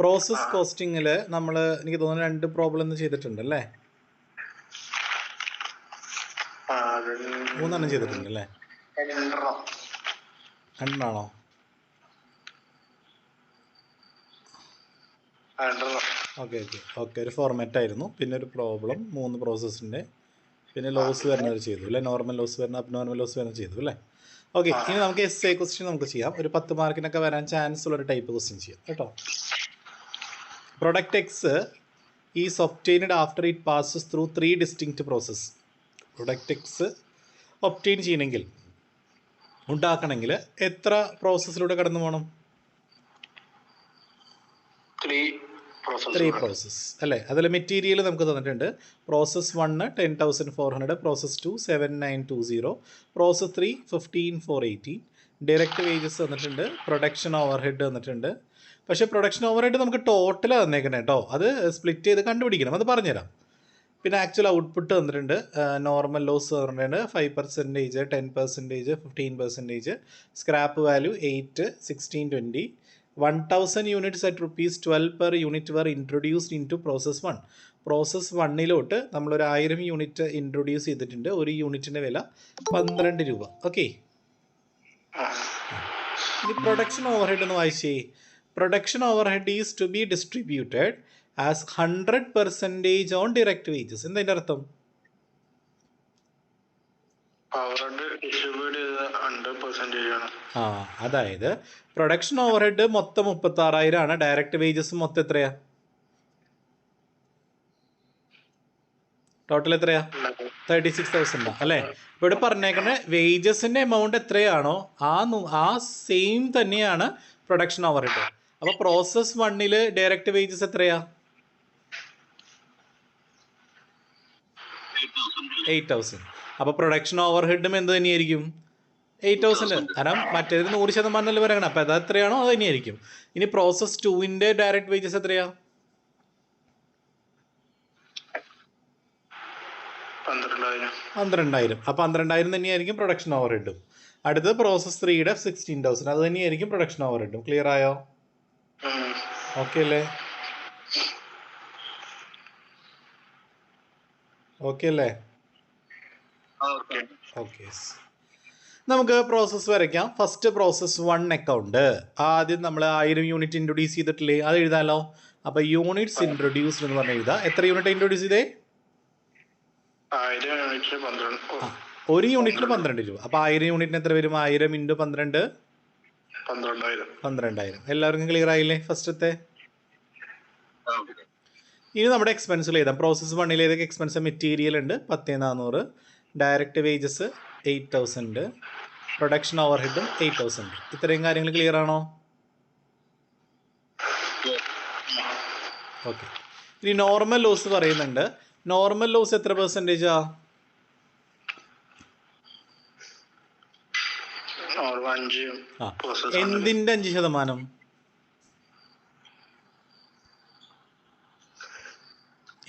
Process കോസ്റ്റിങ്ങിൽ നമ്മൾ എനിക്ക് തോന്നുന്നു 2 പ്രോബ്ലം ചെയ്തിട്ടുണ്ട് അല്ലേ? 3 ചെയ്തിട്ടുണ്ട് അല്ലേ? 2 ഓക്കെ ഒരു ഫോർമാറ്റ് ആയിരുന്നു. പിന്നെ ഒരു പ്രോബ്ലം 3 പ്രോസസ്സിൻ്റെ, പിന്നെ ലോസ് വരുന്നത് ചെയ്തു അല്ലേ? നോർമൽ ലോസ് വരുന്ന, അബ്നോർമൽ ലോസ് വരുന്നത് ചെയ്തു അല്ലേ? ഓക്കെ, ഇനി നമുക്ക് എസ്എ ക്വസ്റ്റ്യൻ നമുക്ക് ചെയ്യാം. ഒരു 10 മാർക്കിനൊക്കെ വരാൻ ചാൻസ് ഉള്ളൊരു ടൈപ്പ് ക്വസ്റ്റ്യൻ ചെയ്യാം കേട്ടോ. Product X is obtained after it passes through 3 distinct process. Product X obtain ചെയ്യണമെങ്കിൽ, ഉണ്ടാക്കണമെങ്കിൽ എത്ര പ്രോസസ്സിലൂടെ കടന്നു പോകണം? 3 പ്രോസസ്സ് അല്ലേ? അതിൽ മെറ്റീരിയൽ നമുക്ക് തന്നിട്ടുണ്ട്. Process 1 10,400, process 2 7,920, process 3 15,480. Direct wages തന്നിട്ടുണ്ട്, പ്രൊഡക്ഷൻ ഓവർ ഹെഡ് തന്നിട്ടുണ്ട്. പക്ഷേ പ്രൊഡക്ഷൻ ഓവർ ഹെഡ് നമുക്ക് ടോട്ടൽ തന്നേക്കണം കേട്ടോ, അത് സ്പ്ലിറ്റ് ചെയ്ത് കണ്ടുപിടിക്കണം, അത് പറഞ്ഞുതരാം. പിന്നെ ആക്ച്വൽ ഔട്ട്പുട്ട് തന്നിട്ടുണ്ട്, നോർമൽ ലോസ് തന്നിട്ടുണ്ട് 5%, 10%, 15%, scrap value 8, 16, 20. 1,000 units at rupees 12 per unit were introduced into process 1. Process 1 നമ്മളൊരു 1000 യൂണിറ്റ് ഇൻട്രൊഡ്യൂസ് ചെയ്തിട്ടുണ്ട്. ഒരു യൂണിറ്റിൻ്റെ വില 12 രൂപ. ഓക്കെ, ഇനി പ്രൊഡക്ഷൻ ഓവർ ഹെഡ് എന്ന് വായിച്ചേ. Production overhead is to be distributed as 100% on direct wages. എന്താ അതിൻ്റെ അർത്ഥം? അതായത് പ്രൊഡക്ഷൻ ഓവർ ഹെഡ് മൊത്തം 36,000 ആണ്, ഡയറക്റ്റ് വേജസ് മൊത്തം എത്രയാ? ടോട്ടൽ എത്രയാ? 36,000 അല്ലേ? ഇവിടെ പറഞ്ഞേക്കണേ വേജസിന്റെ എമൗണ്ട് എത്രയാണോ ആ സെയിം തന്നെയാണ് പ്രൊഡക്ഷൻ ഓവർ ഹെഡ്. അപ്പൊ പ്രോസസ് 1 ഡയറക്റ്റ് വേജസ് എത്രയാ? 8,000. അപ്പോൾ പ്രൊഡക്ഷൻ ഓവർ ഹെഡും എന്ത് തന്നെയായിരിക്കും? 8,000. കാരണം മറ്റേത് 100% പറയണം. അപ്പോൾ അത് എത്രയാണോ അത് തന്നെയായിരിക്കും. ഇനി പ്രോസസ് 2 ഡയറക്റ്റ് വേജസ് എത്രയാ? 12,000. അപ്പോൾ 12,000 തന്നെയായിരിക്കും പ്രൊഡക്ഷൻ ഓവർ ഹെഡും. അടുത്തത് പ്രോസസ് 3 16,000, അത് തന്നെയായിരിക്കും പ്രൊഡക്ഷൻ ഓവർ ഹെഡും. ക്ലിയർ ആയോ? ഓക്കെ അല്ലേ? ഓക്കെ, നമുക്ക് പ്രോസസ്സ് വരയ്ക്കാം. First process 1 account. ആദ്യം നമ്മൾ 1000 യൂണിറ്റ് ഇൻട്രൊഡ്യൂസ് ചെയ്തിട്ടില്ലേ, അത് എഴുതാമല്ലോ. അപ്പോൾ യൂണിറ്റ്സ് ഇൻട്രൊഡ്യൂസ്ഡ് എന്ന് പറഞ്ഞ് എഴുതാം. എത്ര യൂണിറ്റ് ഇൻട്രൊഡ്യൂസ് ചെയ്തേ? 1 യൂണിറ്റിന് 12 രൂപ. അപ്പോൾ 1000 യൂണിറ്റിന് എത്ര വരും? 1000 × 12 12,000. എല്ലാവർക്കും ക്ലിയർ ആയില്ലേ ഫസ്റ്റത്തെ? ഇനി നമ്മുടെ എക്സ്പെൻസുകൾ എഴുതാം. പ്രോസസ് 1 ഏതൊക്കെ എക്സ്പെൻസ്? മെറ്റീരിയൽ ഉണ്ട് 10,400, ഡയറക്റ്റ് വേജസ് 8,000, പ്രൊഡക്ഷൻ ഓവർ ഹെഡും 8,000. ഇത്രയും കാര്യങ്ങൾ ക്ലിയർ ആണോ? ഓക്കെ, ഇനി നോർമൽ ലോസ് പറയുന്നുണ്ട്. നോർമൽ ലോസ് എത്ര പെർസെൻറ്റേജാ? എന്തിൻ്റെ 5%?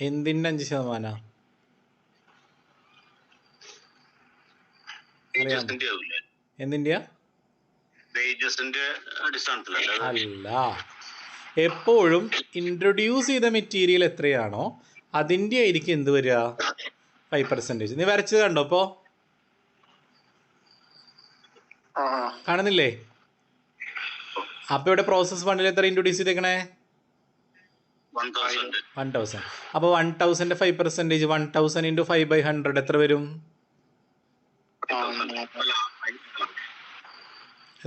എന്തിൻ്റെ 5%? എന്തിൻ്റെയാ? അല്ല, എപ്പോഴും ഇൻട്രൊഡ്യൂസ് ചെയ്ത മെറ്റീരിയൽ എത്രയാണോ അതിൻ്റെ ആയിരിക്കും എന്ത് വരിക? 5%. നീ വരച്ചത് കണ്ടോ? ഇപ്പോൾ കാണുന്നില്ലേ? അപ്പോൾ ഇവിടെ പ്രോസസ് 1 എത്ര ഇൻട്രൊഡ്യൂസ് ചെയ്തേക്കണേ? 1,000. അപ്പോൾ 1,000 5%, 1,000 × 5/100 എത്ര വരും?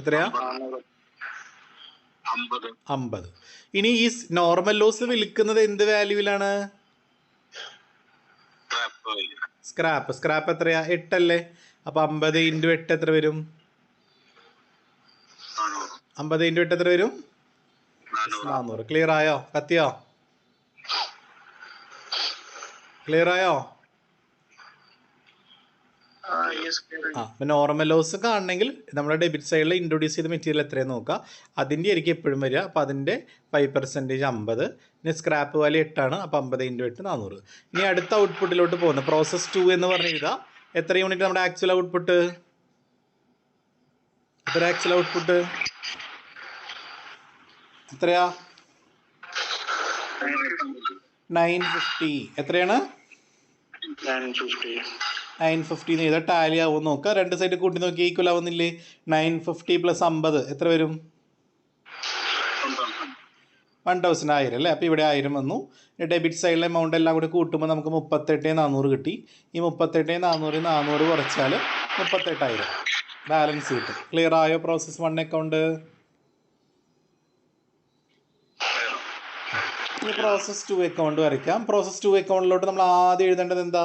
എത്രയാ? 50. ഇനി ഈ നോർമൽ ലോസ് വിൽക്കുന്നത് എന്ത് വാല്യൂവിലാണ്? സ്ക്രാപ്പ് എത്രയാ? 8 അല്ലേ? അപ്പോൾ 50 × 8 എത്ര വരും? 50 × 8 എത്ര വരും? 400. ക്ലിയർ ആയോ? കത്തിയോ? ക്ലിയർ ആയോ? നോർമൽ ലോസ് കാണണമെങ്കിൽ നമ്മുടെ ഡെബിറ്റ് സൈഡിൽ ഇൻട്രൊഡ്യൂസ് ചെയ്ത മെറ്റീരിയൽ എത്രയെന്ന് നോക്കുക. അതിൻ്റെ ആയിരിക്കും എപ്പോഴും വരിക. അപ്പോൾ അതിൻ്റെ 5% 50. ഇനി സ്ക്രാപ്പ് വാല്യൂ 8 ആണ്. അപ്പോൾ 50 × 8 400. ഇനി അടുത്ത ഔട്ട്പുട്ടിലോട്ട് പോകുന്നു. പ്രോസസ് 2 എന്ന് പറഞ്ഞ് എഴുതാം. എത്ര യൂണിറ്റ് നമ്മുടെ ആക്ച്വൽ ഔട്ട്പുട്ട്? എത്ര ആക്ച്വൽ ഔട്ട്പുട്ട്? എത്രയാ? 950 എത്രയാണ്? 950 എഴുതാം. ടാലി ആവും നോക്കുക. രണ്ട് സൈഡ് കൂട്ടി നോക്കി ഈക്വൽ ആവുന്നില്ലേ? 950 + 50 എത്ര വരും? 1000 1000 അല്ലേ? അപ്പോൾ ഇവിടെ 1000 വന്നു. ഡെബിറ്റ് സൈഡിലെ എമൗണ്ട് എല്ലാം കൂടി കൂട്ടുമ്പോൾ നമുക്ക് 38,400 കിട്ടി. ഈ 38,400 400 കുറച്ചാൽ 38,000 ബാലൻസ് കിട്ടും. ക്ലിയർ ആയോ പ്രോസസ് 1 അക്കൗണ്ട്? ഇനി പ്രോസസ് 2 അക്കൗണ്ട് വരയ്ക്കാം. പ്രോസസ് 2 അക്കൗണ്ടിലോട്ട് നമ്മൾ ആദ്യം എഴുതേണ്ടത് എന്താ?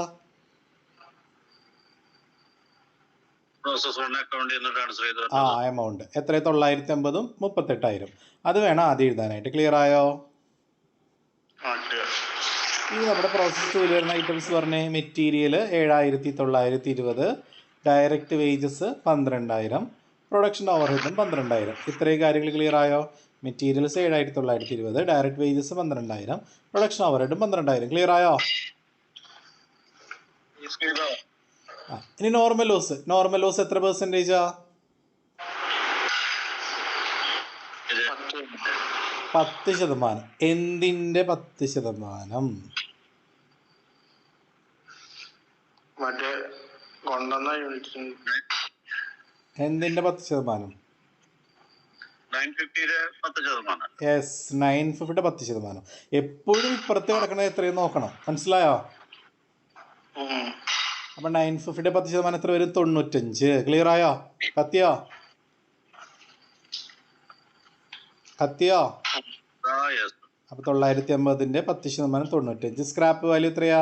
എമൗണ്ട് എത്ര? 950 38,000 അത് വേണം ആദ്യം എഴുതാനായിട്ട്. ക്ലിയർ ആയോ? ഇനി നമ്മുടെ പ്രോസസ് 2 വരുന്ന ഐറ്റംസ് പറഞ്ഞേ. മെറ്റീരിയൽ 7,920, ഡയറക്റ്റ് വേജസ് 12,000, പ്രൊഡക്ഷൻ ഓവർഹെഡും 12,000. ഇത്രയും കാര്യങ്ങൾ ക്ലിയർ ആയോ? മെറ്റീരിയൽസ് 7,920, ഡയറക്റ്റ് വേജസ് 12,000, പ്രൊഡക്ഷൻ ഓവർഹെഡും 12,000. ക്ലിയർ ആയോ? ഇനി നോർമൽ ലോസ് എത്ര പെർസെൻറ്റേജാ? 10%. എന്തിൻ്റെ 10%? എന്തിൻ്റെ 10%? യെസ്, 950 10%. എപ്പോഴും ഇപ്പുറത്ത് കിടക്കണത് എത്രയും നോക്കണം. മനസ്സിലായോ? അപ്പം 950 10% എത്ര വരും? 95. ക്ലിയർ ആയോ? കത്തിയോ? അപ്പം 950 10% 95. സ്ക്രാപ്പ് വാല്യൂ എത്രയാ?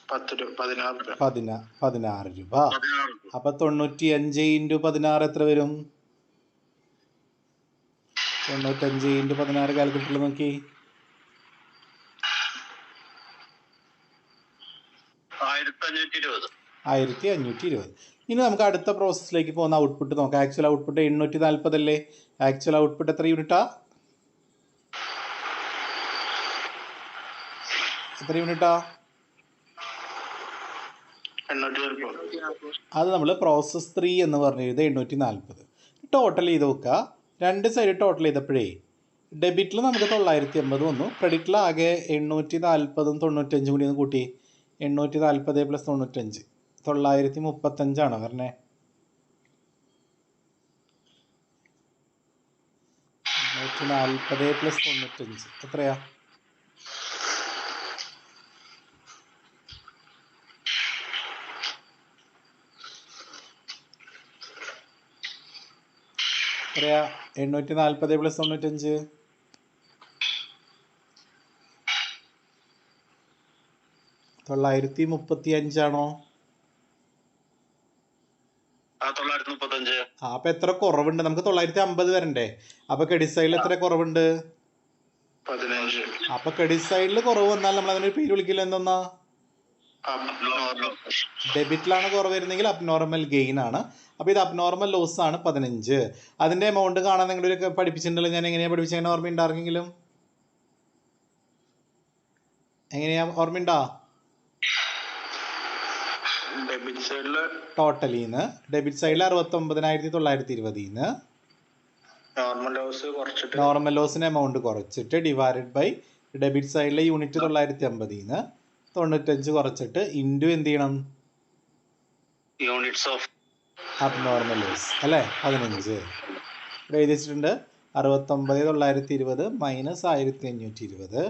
16 രൂപ. അപ്പം 95 × 16 എത്ര വരും? 95 × 16 കാൽക്കുലേറ്ററിൽ നോക്കി. 1520. ഇനി നമുക്ക് അടുത്ത പ്രോസസ്സിലേക്ക് പോകുന്ന ഔട്ട്പുട്ട് നോക്കാം. ആക്ച്വൽ ഔട്ട്പുട്ട് 840 അല്ലേ? ആക്ച്വൽ ഔട്ട്പുട്ട് എത്ര യൂണിറ്റാ? എത്ര യൂണിറ്റാ? അത് നമ്മൾ പ്രോസസ് 3 എന്ന് പറഞ്ഞത് 840. ടോട്ടൽ ചെയ്ത് നോക്കുക. രണ്ട് സൈഡ് ടോട്ടൽ ചെയ്തപ്പോഴേ ഡെബിറ്റിൽ നമുക്ക് 950 വന്നു. ക്രെഡിറ്റിൽ ആകെ 840 95 കൂടി ഒന്ന് കൂട്ടി. 840 + 95 935 പറഞ്ഞേ. 840 + 95 എത്രയാ? എത്രയാ? 840 + 95 935 അപ്പൊ എത്ര കുറവുണ്ട്? നമുക്ക് 950 വരണ്ടേ? അപ്പൊ ക്രെഡിറ്റ് സൈഡിൽ എത്ര കുറവുണ്ട്? 15. അപ്പൊ ക്രെഡിറ്റ് സൈഡിൽ കുറവ് വന്നാൽ നമ്മൾ അതിനൊരു പേര് വിളിക്കില്ല. എന്തെന്നാ? ഡെബിറ്റിലാണ് കുറവ് വരുന്നെങ്കിൽ അബ്നോർമൽ ഗെയിൻ ആണ്. അപ്പോൾ ഇത് അബ്നോർമൽ ലോസ് ആണ് 15. അതിൻ്റെ എമൗണ്ട് കാണാൻ നിങ്ങളൊരു പഠിപ്പിച്ചിട്ടുണ്ടല്ലോ. ഞാൻ എങ്ങനെയാണ് പഠിപ്പിച്ചത്? ഓർമ്മയുണ്ടാർക്കെങ്കിലും? എങ്ങനെയാ ഓർമ്മയുണ്ടോ? ടോട്ടലിന്ന് ഡെബിറ്റ് സൈഡിൽ 69,920 നോർമൽ ലോസിന് എമൗണ്ട് കുറച്ചിട്ട് ഡിവൈഡഡ് ബൈ ഡെബിറ്റ് സൈഡിലെ യൂണിറ്റ് 950 95 കുറച്ചിട്ട് ഇൻറ്റു എന്ത് ചെയ്യണം? യൂണിറ്റ്സ് ഓഫ് അബ്നോർമൽ ലോസ് അല്ലേ? 15 ഇവിടെ എഴുതി വെച്ചിട്ടുണ്ട്. 69,920 മൈനസ് 1,520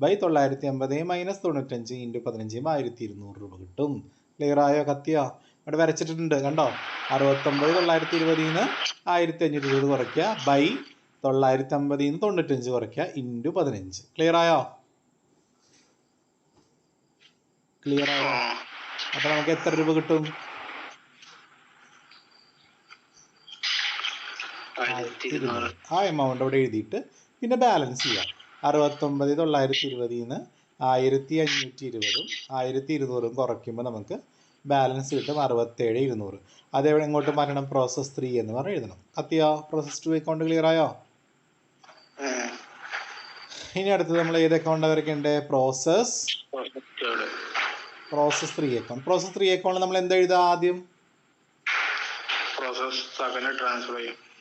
ബൈ 950 മൈനസ് 95 ഇൻറ്റു 15 1,200 രൂപ കിട്ടും. ക്ലിയർ ആയോ? കത്തിയോ? ഇവിടെ വരച്ചിട്ടുണ്ട് കണ്ടോ? 69,920 1,520 കുറയ്ക്കുക ബൈ 950 95 കുറയ്ക്കുക ഇൻറ്റു 15. ക്ലിയർ ആയോ? ക്ലിയർ ആയോ? അപ്പോൾ നമുക്ക് എത്ര രൂപ കിട്ടും? 1,200. ആ എമൗണ്ട് അവിടെ എഴുതിയിട്ട് പിന്നെ ബാലൻസ് ചെയ്യാം. 69,920 1,520 1,200 കുറയ്ക്കുമ്പോൾ നമുക്ക് ബാലൻസ് കിട്ടും 67,200. അതെവിടെ എങ്ങോട്ട് മാറ്റണം? പ്രോസസ് 3 എന്ന് പറഞ്ഞ് എഴുതണം. കത്തിയോ? പ്രോസസ് 2 അക്കൗണ്ട് ക്ലിയർ ആയോ? ഇനി അടുത്തത് നമ്മൾ ഏത് അക്കൗണ്ട് വരയ്ക്കണ്ടേ? Process 3 account. പ്രോസസ് 3 അക്കൗണ്ടിൽ നമ്മൾ എന്താ എഴുതുക ആദ്യം?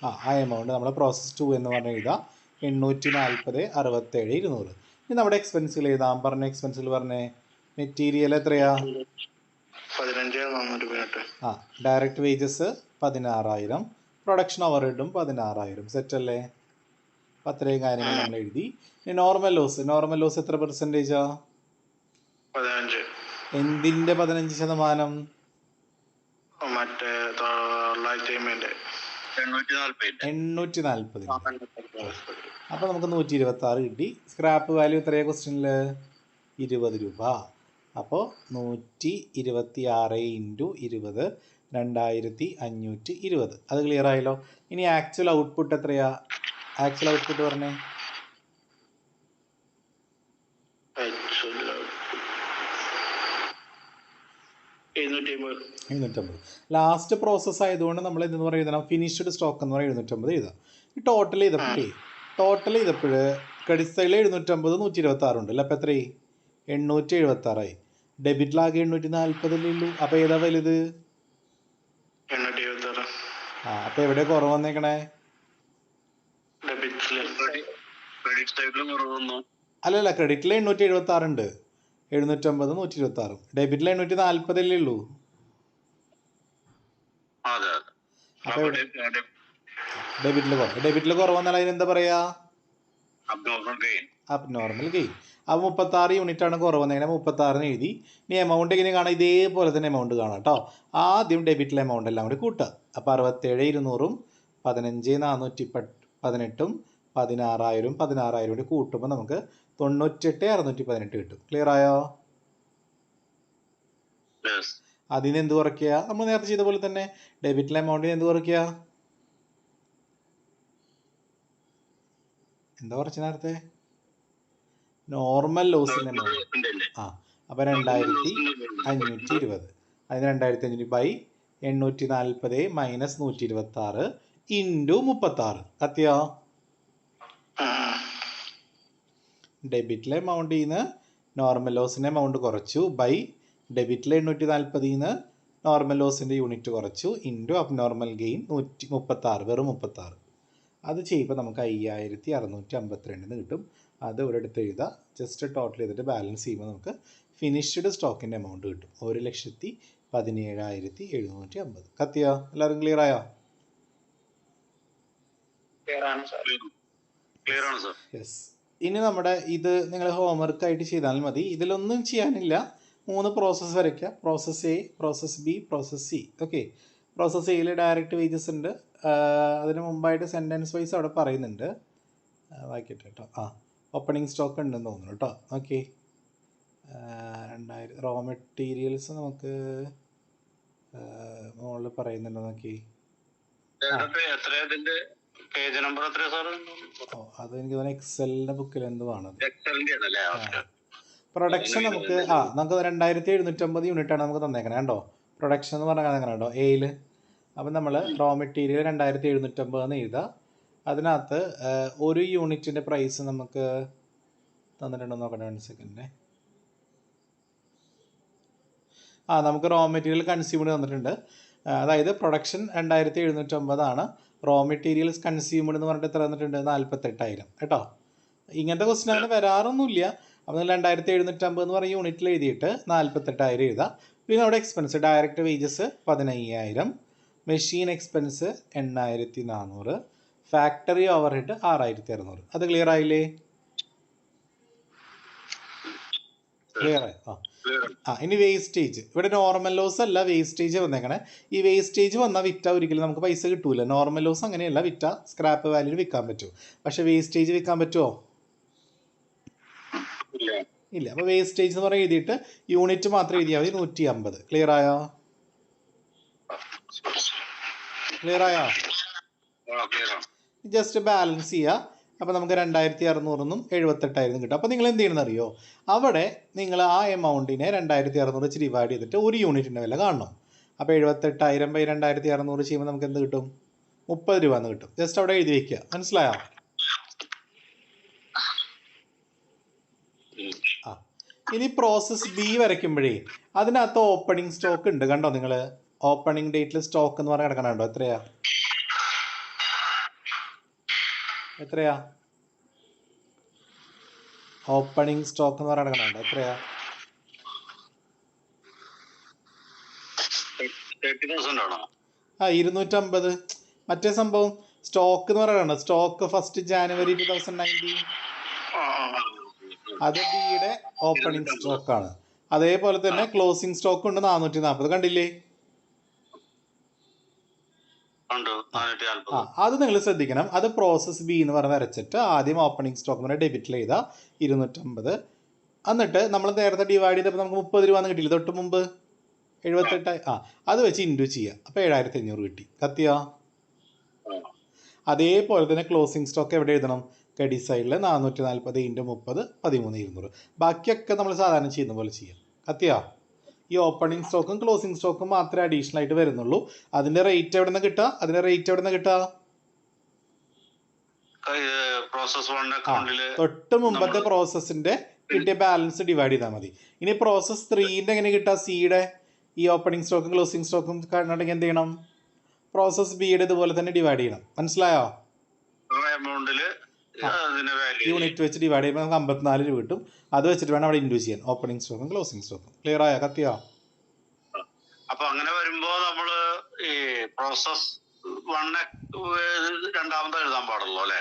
ആ എമൗണ്ട് നമ്മൾ പ്രോസസ് 2 എന്ന് പറഞ്ഞ് എഴുതാം. 840 67 200. ഇനി നമ്മുടെ എക്സ്പെൻസുകൾ എഴുതാം. പറഞ്ഞ എക്സ്പെൻസുകൾ പറഞ്ഞേ. മെറ്റീരിയൽ എത്രയാ? 15,418. ആ, ഡയറക്റ്റ് വേജസ് 16,000, പ്രൊഡക്ഷൻ ഓവർഹെഡും 16,000. സെറ്റല്ലേ? അപ്പം അത്രയും കാര്യങ്ങൾ നമ്മൾ എഴുതി. ഇനി നോർമൽ ലോസ് എത്ര പെർസെൻറ്റേജാ? 15. എന്തിൻ്റെ 15%? മറ്റേ 940. 840. അപ്പോൾ നമുക്ക് 126 കിട്ടി. സ്ക്രാപ്പ് വാല്യൂ എത്രയാണ് ക്വസ്റ്റ്യനിൽ? 20 രൂപ. അപ്പോൾ 126 ഇൻറ്റു 20 2520. അത് ക്ലിയർ ആയല്ലോ. ഇനി ആക്ച്വൽ ഔട്ട്പുട്ട് എത്രയാ? ആക്ച്വൽ ഔട്ട്പുട്ട് പറഞ്ഞേ. 750. ലാസ്റ്റ് പ്രോസസ്സ് ആയതുകൊണ്ട് നമ്മൾ എന്തെന്ന് പറയുക എഴുതണം? ഫിനിഷ്ഡ് സ്റ്റോക്ക് എന്ന് പറയുന്നത് 750 എഴുതാം. ഈ ടോട്ടൽ ചെയ്തപ്പോൾ ക്രെഡിറ്റ് സൈഡിൽ 750 126 ഉണ്ട് അല്ലേ? അപ്പോൾ എത്രയായി? 876 ഡെബിറ്റിലാകെ 840 ഉള്ളൂ. അപ്പോൾ ഏതാ വലുത്? 876. ആ, അപ്പോൾ എവിടെ കുറവ് വന്നേക്കണേ? അല്ലല്ല, ക്രെഡിറ്റിൽ 876 ഉണ്ട്, 750 126. ഡെബിറ്റിൽ 840 ഉള്ളൂ. അപ്പോൾ ഡെബിറ്റിൽ കുറവെന്നാൽ അതിനെന്താ പറയാ? Abnormal gain. അപ്പോൾ 36 യൂണിറ്റ് ആണ് കുറവ് വന്നേക്കണേ. 36 എഴുതി. ഇനി എമൗണ്ട് എങ്ങനെ കാണാം? ഇതേപോലെ തന്നെ എമൗണ്ട് കാണാം കേട്ടോ. ആദ്യം ഡെബിറ്റിലെ എമൗണ്ട് എല്ലാം കൂടി കൂട്ടുക. അപ്പോൾ 67,200 15,418 16,000 കൂടി കൂട്ടുമ്പോൾ നമുക്ക് 98,618 കിട്ടും. ക്ലിയർ ആയോ? അതിന് എന്ത് കുറയ്ക്കുക? നമ്മൾ നേരത്തെ ചെയ്ത പോലെ തന്നെ ഡെബിറ്റിലെ എമൗണ്ടിന് എന്ത് കുറയ്ക്കുക? എന്താ കുറച്ച് നേരത്തെ? നോർമൽ ലോസിൻ്റെ എമൗണ്ട്. ആ, അപ്പോൾ 2,520. അതിന് 2,520 ബൈ 840 മൈനസ് 126 ഇൻറ്റു 36. കത്തിയോ? ഡെബിറ്റിലെ എമൗണ്ടിൽ നിന്ന് നോർമൽ ലോസിൻ്റെ എമൗണ്ട് കുറച്ചു ബൈ ഡെബിറ്റിലെ 840 നിന്ന് നോർമൽ ലോസിൻ്റെ യൂണിറ്റ് കുറച്ചു ഇൻറ്റു അബ്നോർമൽ ഗെയിൻ 136, വെറും 36. അത് ചെയ്യുമ്പോൾ നമുക്ക് 5,652 കിട്ടും. അത് ഇവിടെ എടുത്ത് എഴുതുക. ജസ്റ്റ് ടോട്ടൽ ചെയ്തിട്ട് ബാലൻസ് ചെയ്യുമ്പോൾ നമുക്ക് ഫിനിഷ്ഡ് സ്റ്റോക്കിൻ്റെ എമൗണ്ട് കിട്ടും. 1,17,750. കത്തിയോ? എല്ലാവരും ക്ലിയർ ആയോ? യെസ്. ഇനി നമ്മുടെ ഇത് നിങ്ങൾ ഹോംവർക്ക് ആയിട്ട് ചെയ്താൽ മതി. ഇതിലൊന്നും ചെയ്യാനില്ല. 3 പ്രോസസ്സ് വരയ്ക്കുക. Process A, process B, process C. Okay. Process എയിൽ ഡയറക്റ്റ് വേജസ് ഉണ്ട്. അതിന് മുമ്പായിട്ട് സെൻറ്റൻസ് വൈസ് അവിടെ പറയുന്നുണ്ട്. വായിക്കട്ടെ കേട്ടോ. ഓപ്പണിംഗ് സ്റ്റോക്ക് ഉണ്ടെന്ന് തോന്നുന്നു കേട്ടോ. ഓക്കെ. 2000 റോ മെറ്റീരിയൽസ് നമുക്ക് മുകളിൽ പറയുന്നുണ്ടോ നോക്കി. അത് എനിക്ക് തോന്നുന്നു എക്സലിൻ്റെ ബുക്കിൽ എന്തുവാണ്. പ്രൊഡക്ഷൻ നമുക്ക് 2,750 യൂണിറ്റാണ് നമുക്ക് തന്നേക്കണേ കണ്ടോ. പ്രൊഡക്ഷൻ എന്ന് പറഞ്ഞാൽ അങ്ങനെ കേട്ടോ എയിൽ. അപ്പം നമ്മൾ റോ മെറ്റീരിയൽ 2,750 എന്ന് എഴുതാം. അതിനകത്ത് ഒരു യൂണിറ്റിൻ്റെ പ്രൈസ് നമുക്ക് തന്നിട്ടുണ്ടോ നോക്കട്ടെ. 1 സെക്കൻഡ്. നമുക്ക് റോ മെറ്റീരിയൽ കൺസ്യൂമർ തന്നിട്ടുണ്ട്. അതായത് പ്രൊഡക്ഷൻ 2,750 റോ മെറ്റീരിയൽസ് കൺസ്യൂമഡ് എന്ന് പറഞ്ഞിട്ട് എത്ര തന്നിട്ടുണ്ട്? 48,000 കേട്ടോ. ഇങ്ങനത്തെ ക്വസ്റ്റ്യൻ അങ്ങനെ വരാറൊന്നുമില്ല. അപ്പോൾ 2,750 എന്ന് പറഞ്ഞ യൂണിറ്റിൽ എഴുതിയിട്ട് 48,000 എഴുതാം. പിന്നെ അവിടെ expense direct wages 15,000, machine expense 8,400, factory overhead 6,600. അത് ക്ലിയർ ആയില്ലേ? ക്ലിയർ ആയി. ഇനി വേസ്റ്റേജ്. ഇവിടെ നോർമൽ ലോസ് അല്ല, വേസ്റ്റേജ് വന്നേക്കണേ. ഈ വേസ്റ്റേജ് വന്നാൽ വിറ്റ ഒരിക്കലും നമുക്ക് പൈസ കിട്ടൂല. നോർമൽ ലോസ് അങ്ങനെയല്ല, വിറ്റ സ്ക്രാപ്പ് വാല്യൂ വിൽക്കാൻ പറ്റും. പക്ഷെ വേസ്റ്റേജ് വിൽക്കാൻ പറ്റുമോ? ഇല്ല. അപ്പോൾ വേസ്റ്റേജ് എന്ന് പറഞ്ഞാൽ എഴുതിയിട്ട് യൂണിറ്റ് മാത്രം എഴുതിയാൽ മതി. 150. ക്ലിയർ ആയോ? ജസ്റ്റ് ബാലൻസ് ചെയ്യുക. അപ്പോൾ നമുക്ക് 2,600 78,000 കിട്ടും. അപ്പോൾ നിങ്ങൾ എന്ത് ചെയ്യണമെന്ന് അറിയോ? അവിടെ നിങ്ങൾ ആ എമൗണ്ടിനെ 2,600 വെച്ച് ഡിവൈഡ് ചെയ്തിട്ട് ഒരു യൂണിറ്റിൻ്റെ വില കാണണം. അപ്പോൾ 78,000 ബൈ 2,600 ചെയ്യുമ്പോൾ നമുക്ക് എന്ത് കിട്ടും? 30 രൂപ എന്ന് കിട്ടും. ജസ്റ്റ് അവിടെ എഴുതി വയ്ക്കുക. മനസ്സിലായോ? ഇനി പ്രോസസ് ബി വരയ്ക്കുമ്പോഴേ അതിനകത്ത് ഓപ്പണിംഗ് സ്റ്റോക്ക് ഉണ്ട് കണ്ടോ. നിങ്ങൾ ഓപ്പണിംഗ് ഡേറ്റിൽ സ്റ്റോക്ക് എന്ന് പറഞ്ഞാൽ കിടക്കണോ? എത്രയാ? ഓപ്പണിംഗ് സ്റ്റോക്ക് എന്ന് പറയുന്നത് കണ്ടോ എത്രയാ? 30,000 ആണോ? 250. മറ്റേ സംഭവം സ്റ്റോക്ക് എന്ന് പറയുന്നത് സ്റ്റോക്ക് 1 ജാനുവരി 2019 അത് ബിയുടെ ഓപ്പണിംഗ് സ്റ്റോക്കാണ്. അതേപോലെ തന്നെ ക്ലോസിംഗ് സ്റ്റോക്ക് ഉണ്ട് 440. കണ്ടില്ലേ? അത് നിങ്ങൾ ശ്രദ്ധിക്കണം. അത് പ്രോസസ് ബി എന്ന് പറഞ്ഞ് വരച്ചിട്ട് ആദ്യം ഓപ്പണിംഗ് സ്റ്റോക്ക് എന്ന് പറഞ്ഞാൽ ഡെബിറ്റ് ചെയ്ത 250. എന്നിട്ട് നമ്മൾ നേരത്തെ ഡിവൈഡ് ചെയ്തപ്പോൾ നമുക്ക് 30 രൂപ എന്ന് കിട്ടിയില്ല തൊട്ട് മുമ്പ് 78. അത് വെച്ച് ഇൻറ്റു ചെയ്യുക. അപ്പോൾ 7500 കിട്ടി. കത്തിയോ? അതേപോലെ തന്നെ ക്ലോസിംഗ് സ്റ്റോക്ക് എവിടെ എഴുതണം? ക്രെഡിറ്റ് സൈഡിൽ 440 × 30 13,200. ബാക്കിയൊക്കെ നമ്മൾ സാധാരണ ചെയ്യുന്ന പോലെ ചെയ്യാം. കത്തിയോ? ഈ ഓപ്പണിംഗ് സ്റ്റോക്കും ക്ലോസിംഗ് സ്റ്റോക്കും മാത്രമേ അഡീഷണൽ ആയിട്ട് വരുന്നുള്ളൂ. അതിൻ്റെ റേറ്റ് എവിടെ നിന്ന് കിട്ടുക? തൊട്ട് മുമ്പത്തെ പ്രോസസ്സിൻ്റെ കിട്ടിയ ബാലൻസ് ഡിവൈഡ് ചെയ്താൽ മതി. ഇനി പ്രോസസ് 3ൻ്റെ എങ്ങനെ കിട്ടുക? സിയുടെ ഈ ഓപ്പണിംഗ് സ്റ്റോക്കും ക്ലോസിംഗ് സ്റ്റോക്കും കണ്ടിട്ടുണ്ടെങ്കിൽ എന്ത് ചെയ്യണം? പ്രോസസ് ബിയുടെ ഇതുപോലെ തന്നെ ഡിവൈഡ് ചെയ്യണം. മനസ്സിലായോ? യൂണിറ്റ് വെച്ച് ഡിവൈഡ് ചെയ്യുമ്പോൾ നമുക്ക് 54 രൂപ കിട്ടും. അത് വെച്ചിട്ട് വേണം അവിടെ ഇൻഡ്യൂ ചെയ്യാൻ ഓപ്പണിംഗ് സ്റ്റോക്കും ക്ലോസിംഗ് സ്റ്റോക്കും. ക്ലിയർ ആയോ? കത്തിയോ? അപ്പൊ അങ്ങനെ വരുമ്പോ നമ്മള് ഈ പ്രോസസ് 1 രണ്ടാമത് എഴുതാൻ പാടുള്ളൂ അല്ലെ?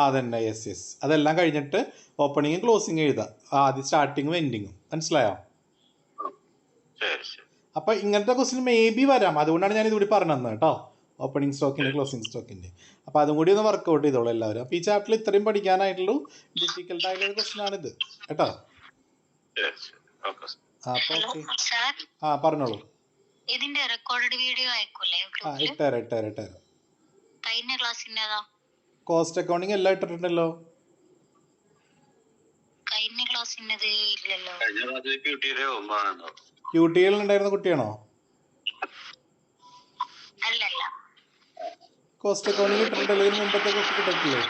അതന്നെ. യെസ്. അതെല്ലാം കഴിഞ്ഞിട്ട് ഓപ്പണിങ്ങും ക്ലോസിംഗ് എഴുതാം. ആദ്യം സ്റ്റാർട്ടിങ്ങും എൻഡിങ്ങും. മനസ്സിലായോ? അപ്പൊ ഇങ്ങനത്തെ ക്വസ്റ്റ്യൻ മേ ബി വരാം. അതുകൊണ്ടാണ് ഞാൻ ഇതുകൂടി പറഞ്ഞു തന്നത് കേട്ടോ, ഓപ്പണിംഗ് സ്റ്റോക്കിൻ്റെ ക്ലോസിംഗ് സ്റ്റോക്കിൻ്റെ. അപ്പോൾ അതും കൂടി ഒന്ന് വർക്കൗട്ട് ചെയ്തോളൂ എല്ലാവരും. അപ്പോൾ ഈ ചാപ്റ്ററിൽ ഇത്രയും പഠിക്കാനായിട്ടുള്ളൂ. ഡിഫിക്കൽട്ട് ആയിട്ടുള്ള ക്വസ്റ്റ്യൻ ആണിത് കേട്ടോ. പറഞ്ഞോളൂ. ഇതിന്റെ റെക്കോർഡഡ് വീഡിയോ അയക്കൂലേ? ഇട്ടേരാ. കഴിഞ്ഞ ക്ലാസ്സിന്റേതാ? കോസ്റ്റ് അക്കൗണ്ടിങ് എല്ലാം ഇട്ടിട്ടുണ്ടല്ലോ. കഴിഞ്ഞ ക്ലാസ്സിന്റേത് ഇല്ലല്ലോ. QTL ഉണ്ടായിരുന്ന കുട്ടിയാണോ? അല്ലല്ല. കോസ്റ്റ് അക്കൗണ്ടിങ് ഇട്ടിട്ടുണ്ടല്ലോ. ഇതിന് മുമ്പത്തെ ക്വസ്റ്റ്യൻ ഇട്ടിട്ടില്ലേ?